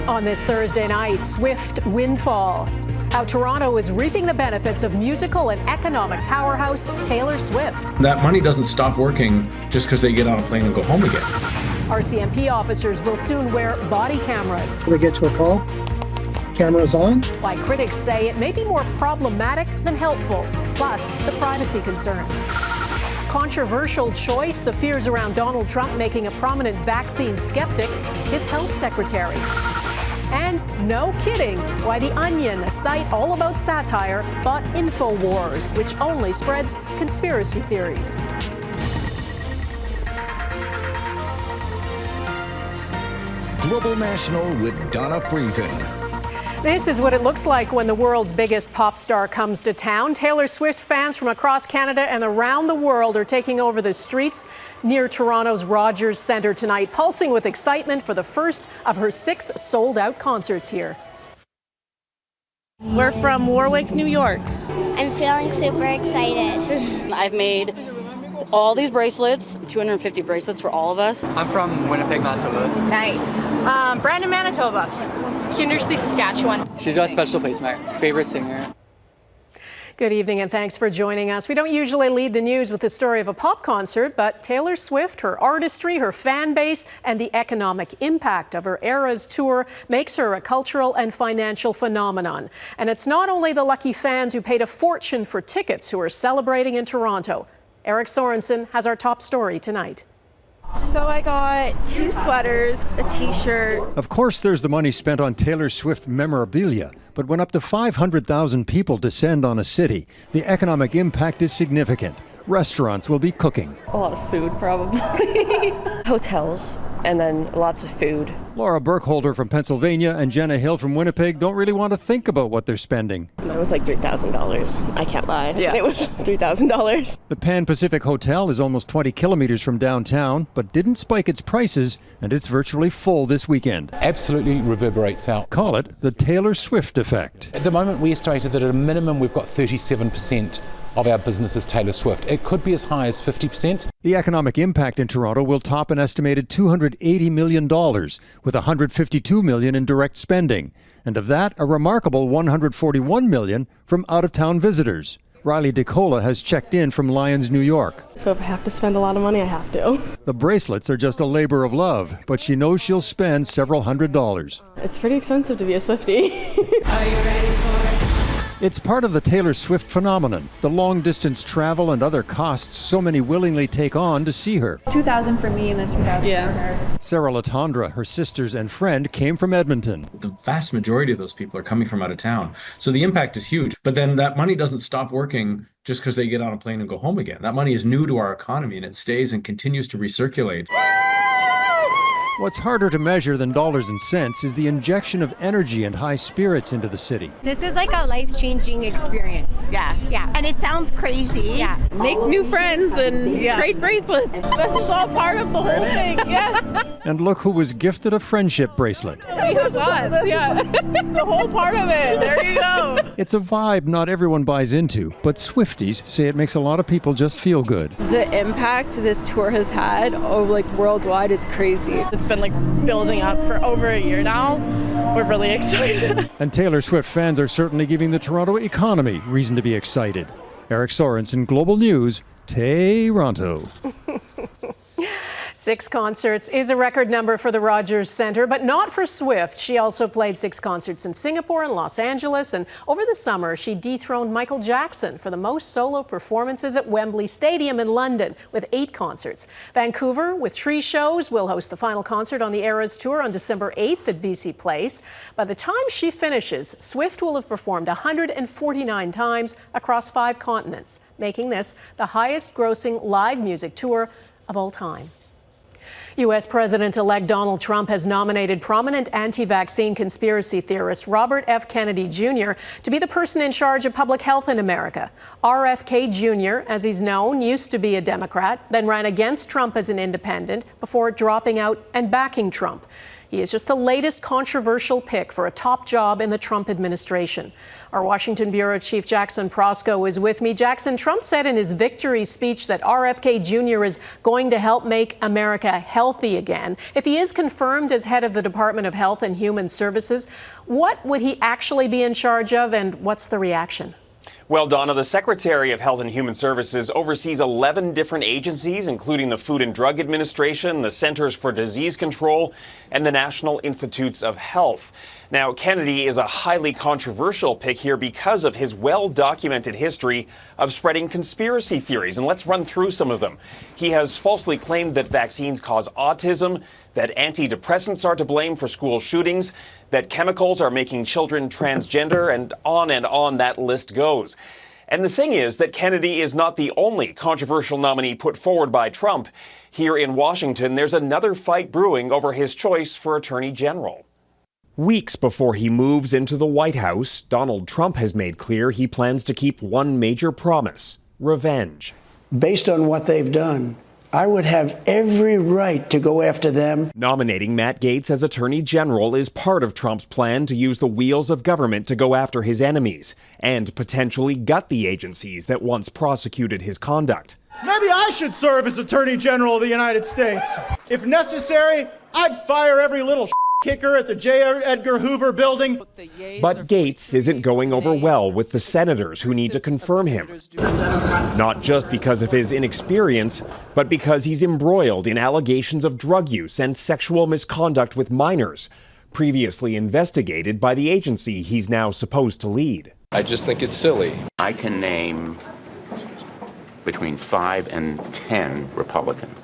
On this Thursday night, Swift windfall. How Toronto is reaping the benefits of musical and economic powerhouse Taylor Swift. That money doesn't stop working just because they get on a plane and go home again. RCMP officers will soon wear body cameras. They get to a call, cameras on. Why critics say it may be more problematic than helpful, plus the privacy concerns. Controversial choice, the fears around Donald Trump making a prominent vaccine skeptic his health secretary. And no kidding, why The Onion, a site all about satire, bought InfoWars, which only spreads conspiracy theories. Global National with Donna Friesen. This is what it looks like when the world's biggest pop star comes to town. Taylor Swift fans from across Canada and around the world are taking over the streets near Toronto's Rogers Centre tonight, pulsing with excitement for the first of her 6 sold-out concerts here. We're from Warwick, New York. I'm feeling super excited. I've made all these bracelets, 250 bracelets for all of us. I'm from Winnipeg, Manitoba. Nice. Brandon, Manitoba. Kindersley, Saskatchewan. She's got a special place, my favorite singer. Good evening and thanks for joining us. We don't usually lead the news with the story of a pop concert, but Taylor Swift, her artistry, her fan base, and the economic impact of her Eras tour makes her a cultural and financial phenomenon. And it's not only the lucky fans who paid a fortune for tickets who are celebrating in Toronto. Eric Sorensen has our top story tonight. So I got 2 sweaters, a t-shirt. Of course, there's the money spent on Taylor Swift memorabilia, but when up to 500,000 people descend on a city, the economic impact is significant. Restaurants will be cooking. A lot of food, probably. Hotels, and then lots of food. Laura Burkholder from Pennsylvania and Jenna Hill from Winnipeg don't really want to think about what they're spending. Mine was like $3,000. I can't lie. Yeah. It was $3,000. The Pan Pacific Hotel is almost 20 kilometers from downtown, but didn't spike its prices, and it's virtually full this weekend. Absolutely reverberates out. Call it the Taylor Swift effect. At the moment, we estimated that at a minimum we've got 37% of our business is Taylor Swift. It could be as high as 50%. The economic impact in Toronto will top an estimated $280 million, with $152 million in direct spending. And of that, a remarkable $141 million from out-of-town visitors. Riley DeCola has checked in from Lyons, New York. So if I have to spend a lot of money, I have to. The bracelets are just a labor of love, but she knows she'll spend several $100s. It's pretty expensive to be a Swiftie. Are you ready for it? It's part of the Taylor Swift phenomenon, the long-distance travel and other costs so many willingly take on to see her. $2,000 for me and then $2,000 for her. Sarah Latondra, her sisters and friend, came from Edmonton. The vast majority of those people are coming from out of town. So the impact is huge. But then that money doesn't stop working just because they get on a plane and go home again. That money is new to our economy and it stays and continues to recirculate. What's harder to measure than dollars and cents is the injection of energy and high spirits into the city. This is like a life-changing experience. Yeah. And it sounds crazy. Yeah. Make new friends and trade bracelets. This is all part of the whole thing. Yeah. And look who was gifted a friendship bracelet. Yeah. The whole part of it. There you go. It's a vibe not everyone buys into, but Swifties say it makes a lot of people just feel good. The impact this tour has had, worldwide, is crazy. It's been building up for over a year now. We're really excited. And Taylor Swift fans are certainly giving the Toronto economy reason to be excited. Eric Sorensen, Global News, Toronto. 6 concerts is a record number for the Rogers Centre, but not for Swift. She also played 6 concerts in Singapore and Los Angeles, and over the summer she dethroned Michael Jackson for the most solo performances at Wembley Stadium in London with 8 concerts. Vancouver, with 3 shows, will host the final concert on the Eras Tour on December 8th at BC Place. By the time she finishes, Swift will have performed 149 times across 5 continents, making this the highest-grossing live music tour of all time. U.S. President-elect Donald Trump has nominated prominent anti-vaccine conspiracy theorist Robert F. Kennedy Jr. to be the person in charge of public health in America. RFK Jr., as he's known, used to be a Democrat, then ran against Trump as an independent before dropping out and backing Trump. He is just the latest controversial pick for a top job in the Trump administration. Our Washington Bureau Chief Jackson Proskow is with me. Jackson, Trump said in his victory speech that RFK Jr. is going to help make America healthy again. If he is confirmed as head of the Department of Health and Human Services, what would he actually be in charge of, and what's the reaction? Well, Donna, the Secretary of Health and Human Services oversees 11 different agencies, including the Food and Drug Administration, the Centers for Disease Control, and the National Institutes of Health. Now, Kennedy is a highly controversial pick here because of his well-documented history of spreading conspiracy theories. And let's run through some of them. He has falsely claimed that vaccines cause autism, that antidepressants are to blame for school shootings, that chemicals are making children transgender, and on that list goes. And the thing is that Kennedy is not the only controversial nominee put forward by Trump. Here in Washington, there's another fight brewing over his choice for Attorney General. Weeks before he moves into the White House, Donald Trump has made clear he plans to keep one major promise: revenge. Based on what they've done, I would have every right to go after them. Nominating Matt Gaetz as Attorney General is part of Trump's plan to use the wheels of government to go after his enemies and potentially gut the agencies that once prosecuted his conduct. Maybe I should serve as Attorney General of the United States. If necessary, I'd fire every little kicker at the J. Edgar Hoover building. But Gaetz isn't going over well with the senators who need to confirm him. Not just because of his inexperience, but because he's embroiled in allegations of drug use and sexual misconduct with minors, previously investigated by the agency he's now supposed to lead. I just think it's silly. I can name between 5 and 10 Republicans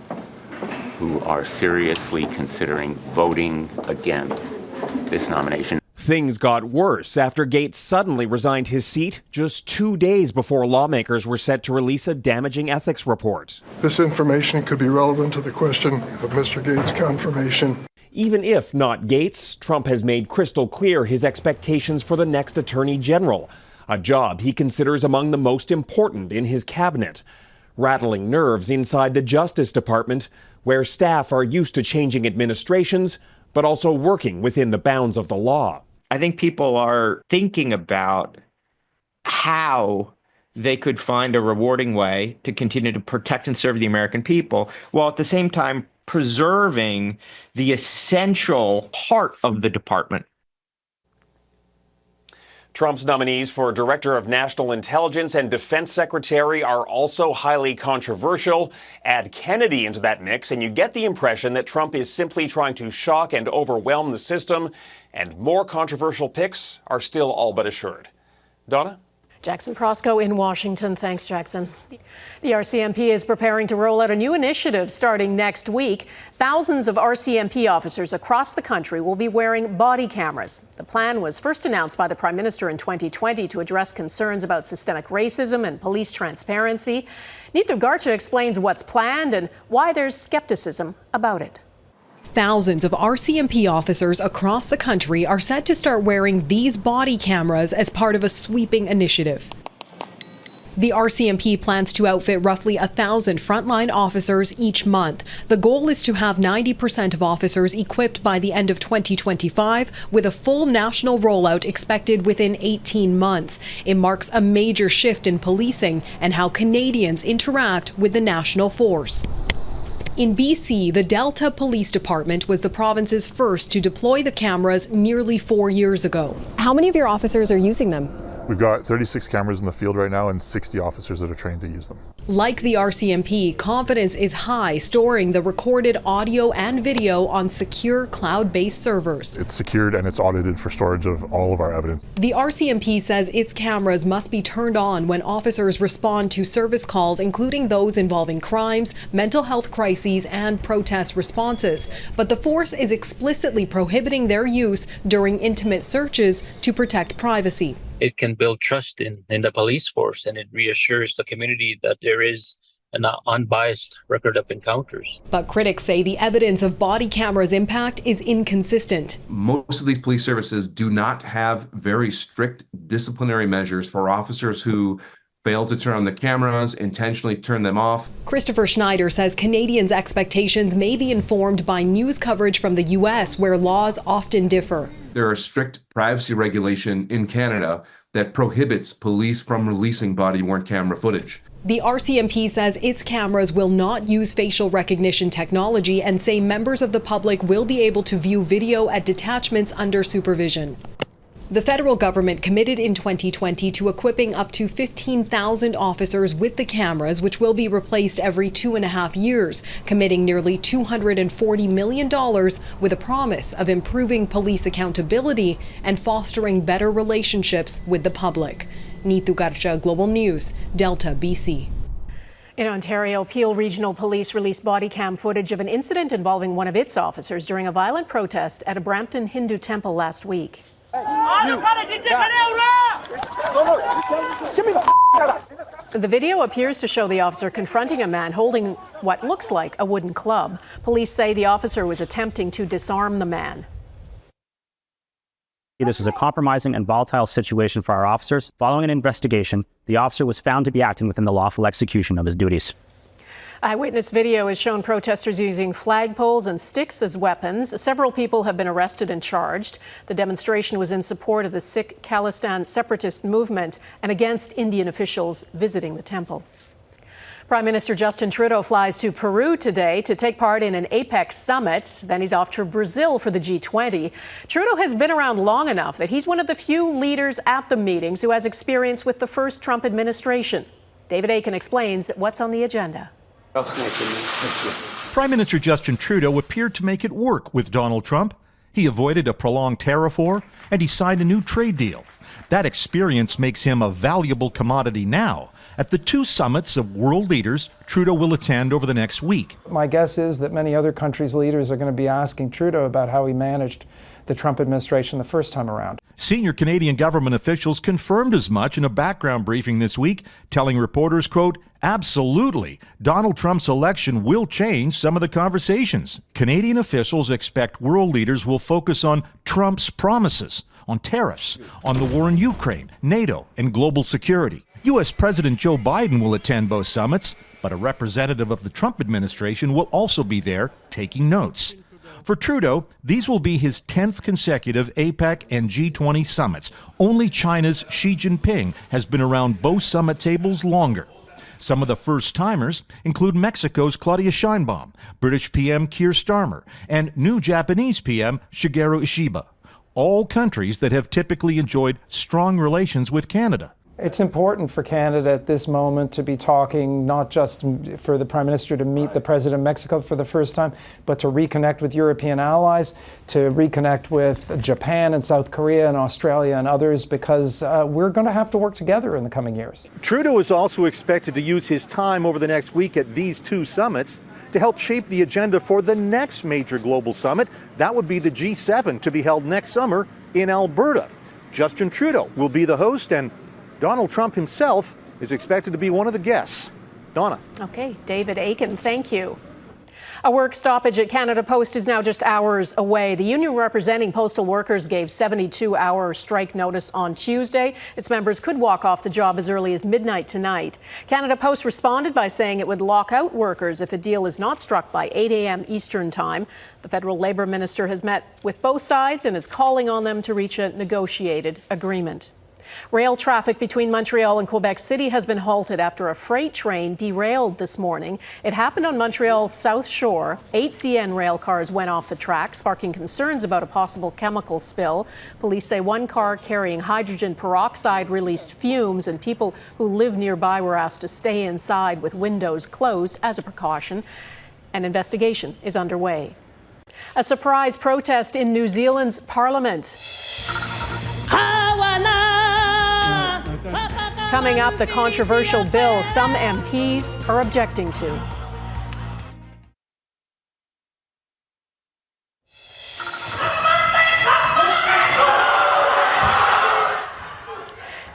who are seriously considering voting against this nomination. Things got worse after Gaetz suddenly resigned his seat just 2 days before lawmakers were set to release a damaging ethics report. This information could be relevant to the question of Mr. Gaetz' confirmation. Even if not Gaetz, Trump has made crystal clear his expectations for the next Attorney General, a job he considers among the most important in his cabinet, rattling nerves inside the Justice Department, where staff are used to changing administrations, but also working within the bounds of the law. I think people are thinking about how they could find a rewarding way to continue to protect and serve the American people, while at the same time preserving the essential part of the department. Trump's nominees for Director of National Intelligence and Defense Secretary are also highly controversial. Add Kennedy into that mix, and you get the impression that Trump is simply trying to shock and overwhelm the system, and more controversial picks are still all but assured. Donna? Jackson Proskow in Washington. Thanks, Jackson. The RCMP is preparing to roll out a new initiative starting next week. Thousands of RCMP officers across the country will be wearing body cameras. The plan was first announced by the Prime Minister in 2020 to address concerns about systemic racism and police transparency. Neetu Garcha explains what's planned and why there's skepticism about it. Thousands of RCMP officers across the country are set to start wearing these body cameras as part of a sweeping initiative. The RCMP plans to outfit roughly 1,000 frontline officers each month. The goal is to have 90% of officers equipped by the end of 2025, with a full national rollout expected within 18 months. It marks a major shift in policing and how Canadians interact with the national force. In BC, the Delta Police Department was the province's first to deploy the cameras nearly 4 years ago. How many of your officers are using them? We've got 36 cameras in the field right now and 60 officers that are trained to use them. Like the RCMP, confidence is high storing the recorded audio and video on secure cloud-based servers. It's secured and it's audited for storage of all of our evidence. The RCMP says its cameras must be turned on when officers respond to service calls, including those involving crimes, mental health crises, and protest responses. But the force is explicitly prohibiting their use during intimate searches to protect privacy. It can build trust in the police force, and it reassures the community that there is an unbiased record of encounters. But critics say the evidence of body cameras' impact is inconsistent. Most of these police services do not have very strict disciplinary measures for officers who failed to turn on the cameras, intentionally turned them off. Christopher Schneider says Canadians' expectations may be informed by news coverage from the U.S., where laws often differ. There are strict privacy regulation in Canada that prohibits police from releasing body-worn camera footage. The RCMP says its cameras will not use facial recognition technology and say members of the public will be able to view video at detachments under supervision. The federal government committed in 2020 to equipping up to 15,000 officers with the cameras, which will be replaced every 2.5 years, committing nearly $240 million with a promise of improving police accountability and fostering better relationships with the public. Neetu Garcha, Global News, Delta, BC. In Ontario, Peel Regional Police released body cam footage of an incident involving one of its officers during a violent protest at a Brampton Hindu temple last week. The video appears to show the officer confronting a man holding what looks like a wooden club. Police say the officer was attempting to disarm the man. This was a compromising and volatile situation for our officers. Following an investigation, the officer was found to be acting within the lawful execution of his duties. Eyewitness video has shown protesters using flagpoles and sticks as weapons. Several people have been arrested and charged. The demonstration was in support of the Sikh Khalistan separatist movement and against Indian officials visiting the temple. Prime Minister Justin Trudeau flies to Peru today to take part in an APEC summit. Then he's off to Brazil for the G20. Trudeau has been around long enough that he's one of the few leaders at the meetings who has experience with the first Trump administration. David Akin explains what's on the agenda. Prime Minister Justin Trudeau appeared to make it work with Donald Trump. He avoided a prolonged tariff war, and he signed a new trade deal. That experience makes him a valuable commodity now. At the two summits of world leaders Trudeau will attend over the next week. My guess is that many other countries' leaders are going to be asking Trudeau about how he managed the Trump administration the first time around. Senior Canadian government officials confirmed as much in a background briefing this week, telling reporters, quote, absolutely, Donald Trump's election will change some of the conversations. Canadian officials expect world leaders will focus on Trump's promises, on tariffs, on the war in Ukraine, NATO, and global security. U.S. President Joe Biden will attend both summits, but a representative of the Trump administration will also be there taking notes. For Trudeau, these will be his 10th consecutive APEC and G20 summits. Only China's Xi Jinping has been around both summit tables longer. Some of the first-timers include Mexico's Claudia Sheinbaum, British PM Keir Starmer, and new Japanese PM Shigeru Ishiba, all countries that have typically enjoyed strong relations with Canada. It's important for Canada at this moment to be talking, not just for the Prime Minister to meet the President of Mexico for the first time, but to reconnect with European allies, to reconnect with Japan and South Korea and Australia and others, because we're going to have to work together in the coming years. Trudeau is also expected to use his time over the next week at these two summits to help shape the agenda for the next major global summit. That would be the G7, to be held next summer in Alberta. Justin Trudeau will be the host, and Donald Trump himself is expected to be one of the guests. Donna. Okay, David Akin, thank you. A work stoppage at Canada Post is now just hours away. The union representing postal workers gave 72-hour strike notice on Tuesday. Its members could walk off the job as early as midnight tonight. Canada Post responded by saying it would lock out workers if a deal is not struck by 8 a.m. Eastern Time. The federal labor minister has met with both sides and is calling on them to reach a negotiated agreement. Rail traffic between Montreal and Quebec City has been halted after a freight train derailed this morning. It happened on Montreal's South Shore. 8 CN rail cars went off the track, sparking concerns about a possible chemical spill. Police say one car carrying hydrogen peroxide released fumes, and people who live nearby were asked to stay inside with windows closed as a precaution. An investigation is underway. A surprise protest in New Zealand's parliament. Coming up, the controversial bill some MPs are objecting to.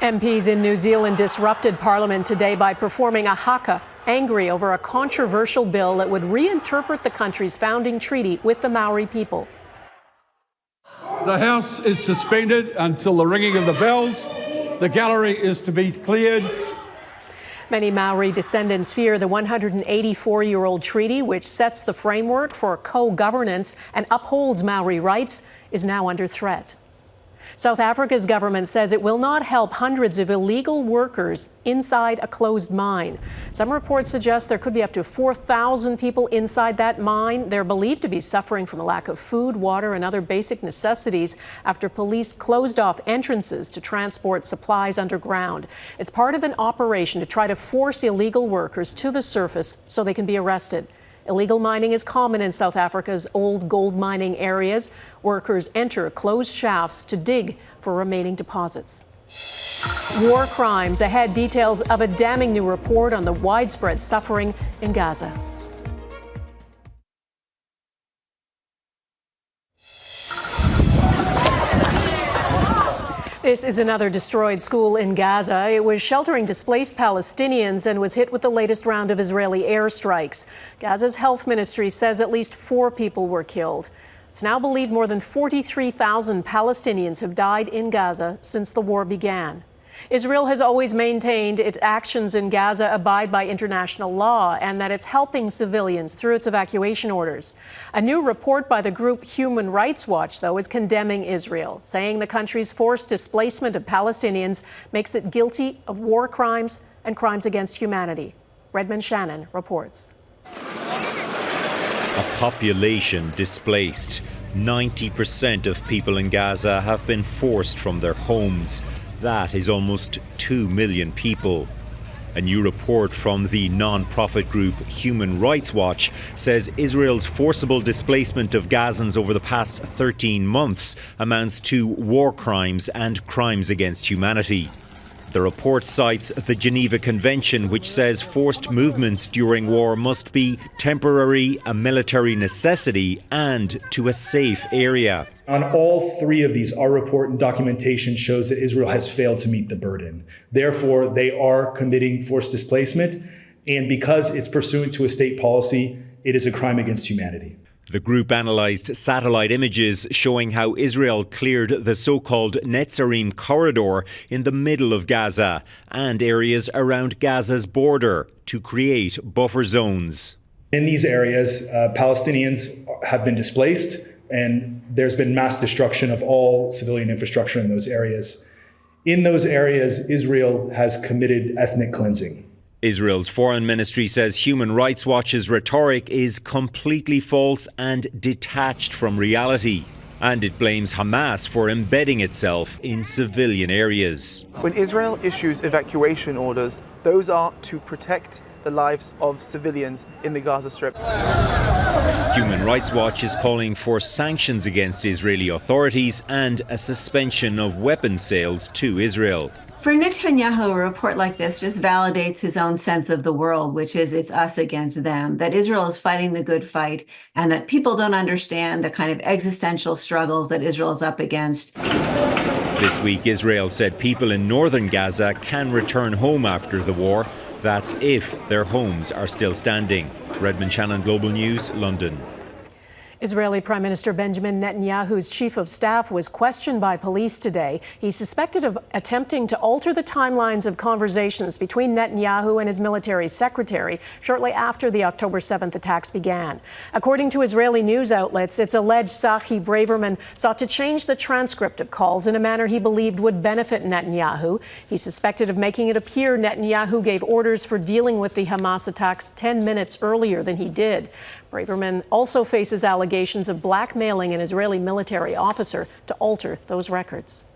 MPs in New Zealand disrupted Parliament today by performing a haka, angry over a controversial bill that would reinterpret the country's founding treaty with the Maori people. The House is suspended until the ringing of the bells. The gallery is to be cleared Many Maori descendants fear the 184-year-old treaty, which sets the framework for co-governance and upholds Maori rights, is now under threat. South Africa's government says it will not help hundreds of illegal workers inside a closed mine. Some reports suggest there could be up to 4,000 people inside that mine. They're believed to be suffering from a lack of food, water, and other basic necessities after police closed off entrances to transport supplies underground. It's part of an operation to try to force illegal workers to the surface so they can be arrested. Illegal mining is common in South Africa's old gold mining areas. Workers enter closed shafts to dig for remaining deposits. War crimes ahead. Details of a damning new report on the widespread suffering in Gaza. This is another destroyed school in Gaza. It was sheltering displaced Palestinians and was hit with the latest round of Israeli airstrikes. Gaza's health ministry says at least 4 people were killed. It's now believed more than 43,000 Palestinians have died in Gaza since the war began. Israel has always maintained its actions in Gaza abide by international law and that it's helping civilians through its evacuation orders. A new report by the group Human Rights Watch, though, is condemning Israel, saying the country's forced displacement of Palestinians makes it guilty of war crimes and crimes against humanity. Redmond Shannon reports. A population displaced. 90% of people in Gaza have been forced from their homes. That is almost 2 million people. A new report from the non-profit group Human Rights Watch says Israel's forcible displacement of Gazans over the past 13 months amounts to war crimes and crimes against humanity. The report cites the Geneva Convention, which says forced movements during war must be temporary, a military necessity, and to a safe area. On all 3 of these, our report and documentation shows that Israel has failed to meet the burden. Therefore, they are committing forced displacement, and because it's pursuant to a state policy, it is a crime against humanity. The group analysed satellite images showing how Israel cleared the so-called Netzarim corridor in the middle of Gaza and areas around Gaza's border to create buffer zones. In these areas, Palestinians have been displaced, and there's been mass destruction of all civilian infrastructure in those areas. In those areas, Israel has committed ethnic cleansing. Israel's foreign ministry says Human Rights Watch's rhetoric is completely false and detached from reality. And it blames Hamas for embedding itself in civilian areas. When Israel issues evacuation orders, those are to protect the lives of civilians in the Gaza Strip. Human Rights Watch is calling for sanctions against Israeli authorities and a suspension of weapons sales to Israel. For Netanyahu, a report like this just validates his own sense of the world, which is it's us against them, that Israel is fighting the good fight, and that people don't understand the kind of existential struggles that Israel is up against. This week, Israel said people in northern Gaza can return home after the war. That's if their homes are still standing. Redmond Shannon, Global News, London. Israeli Prime Minister Benjamin Netanyahu's chief of staff was questioned by police today. He's suspected of attempting to alter the timelines of conversations between Netanyahu and his military secretary shortly after the October 7th attacks began. According to Israeli news outlets, it's alleged Tzachi Braverman sought to change the transcript of calls in a manner he believed would benefit Netanyahu. He's suspected of making it appear Netanyahu gave orders for dealing with the Hamas attacks 10 minutes earlier than he did. Braverman also faces allegations of blackmailing an Israeli military officer to alter those records.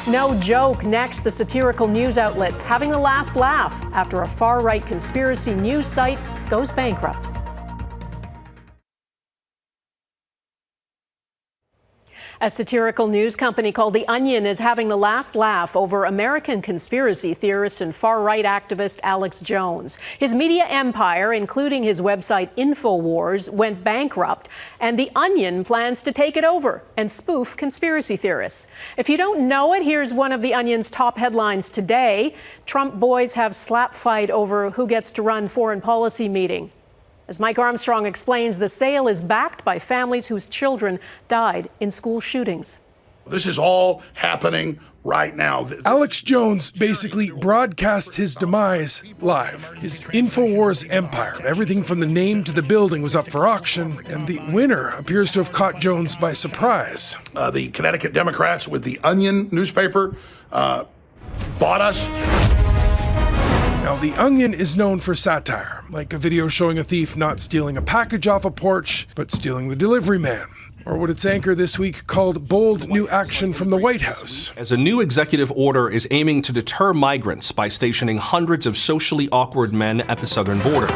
No joke. Next, the satirical news outlet having the last laugh after a far-right conspiracy news site goes bankrupt. A satirical news company called The Onion is having the last laugh over American conspiracy theorist and far-right activist Alex Jones. His media empire, including his website InfoWars, went bankrupt, and The Onion plans to take it over and spoof conspiracy theorists. If you don't know it, here's one of The Onion's top headlines today. Trump boys have slap fight over who gets to run foreign policy meeting. As Mike Armstrong explains, the sale is backed by families whose children died in school shootings. This is all happening right now. Alex Jones basically broadcast his demise live. His InfoWars empire, everything from the name to the building, was up for auction, and the winner appears to have caught Jones by surprise. The Connecticut Democrats with the Onion newspaper bought us. Now, The Onion is known for satire, like a video showing a thief not stealing a package off a porch, but stealing the delivery man. Or what its anchor this week called bold new action from the White House. As a new executive order is aiming to deter migrants by stationing hundreds of socially awkward men at the southern border.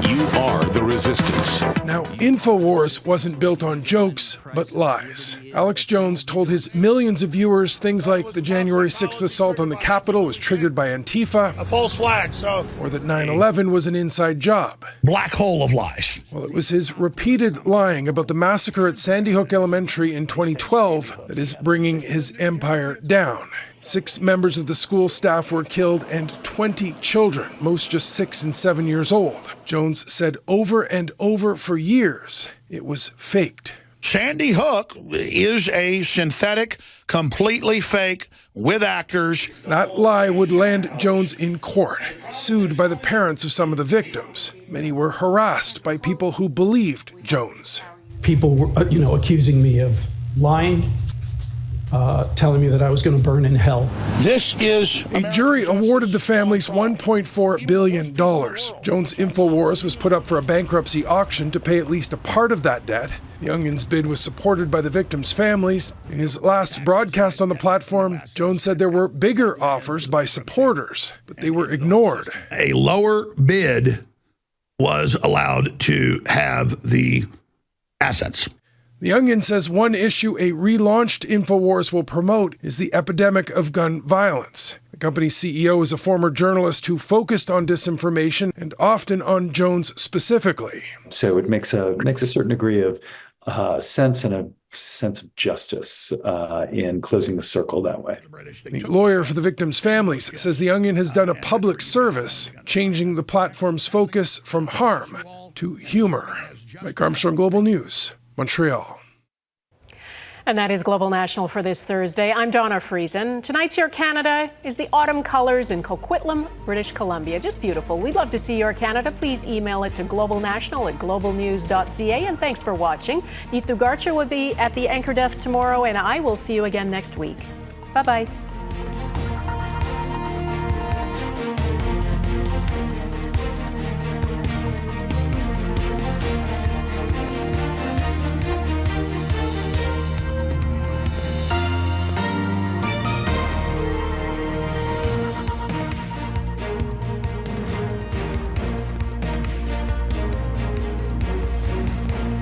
You are the resistance. Now, InfoWars wasn't built on jokes, but lies. Alex Jones told his millions of viewers things like the January 6th assault on the Capitol was triggered by Antifa. A false flag, so. Or that 9/11 was an inside job. Black hole of lies. Well, it was his repeated lying about the massacre at Sandy Hook Elementary in 2012 that is bringing his empire down. 6 members of the school staff were killed and 20 children, most just 6 and 7 years old. Jones said over and over for years it was faked. Sandy Hook is a synthetic, completely fake, with actors. That lie would land Jones in court, sued by the parents of some of the victims. Many were harassed by people who believed Jones. People were, accusing me of lying, telling me that I was going to burn in hell. This is... A jury awarded the families $1.4 billion. Jones' InfoWars was put up for a bankruptcy auction to pay at least a part of that debt. The Onion's bid was supported by the victims' families. In his last broadcast on the platform, Jones said there were bigger offers by supporters, but they were ignored. A lower bid was allowed to have the assets. The Onion says one issue a relaunched InfoWars will promote is the epidemic of gun violence. The company's CEO is a former journalist who focused on disinformation and often on Jones specifically. So it makes a certain degree of sense and a sense of justice in closing the circle that way. The lawyer for the victims' families says The Onion has done a public service, changing the platform's focus from harm to humor. Mike Armstrong, Global News, Montreal. And that is Global National for this Thursday. I'm Donna Friesen. Tonight's Your Canada is the autumn colors in Coquitlam, British Columbia. Just beautiful. We'd love to see your Canada. Please email it to globalnational@globalnews.ca. And thanks for watching. Neetu Garcha will be at the anchor desk tomorrow, and I will see you again next week. Bye-bye.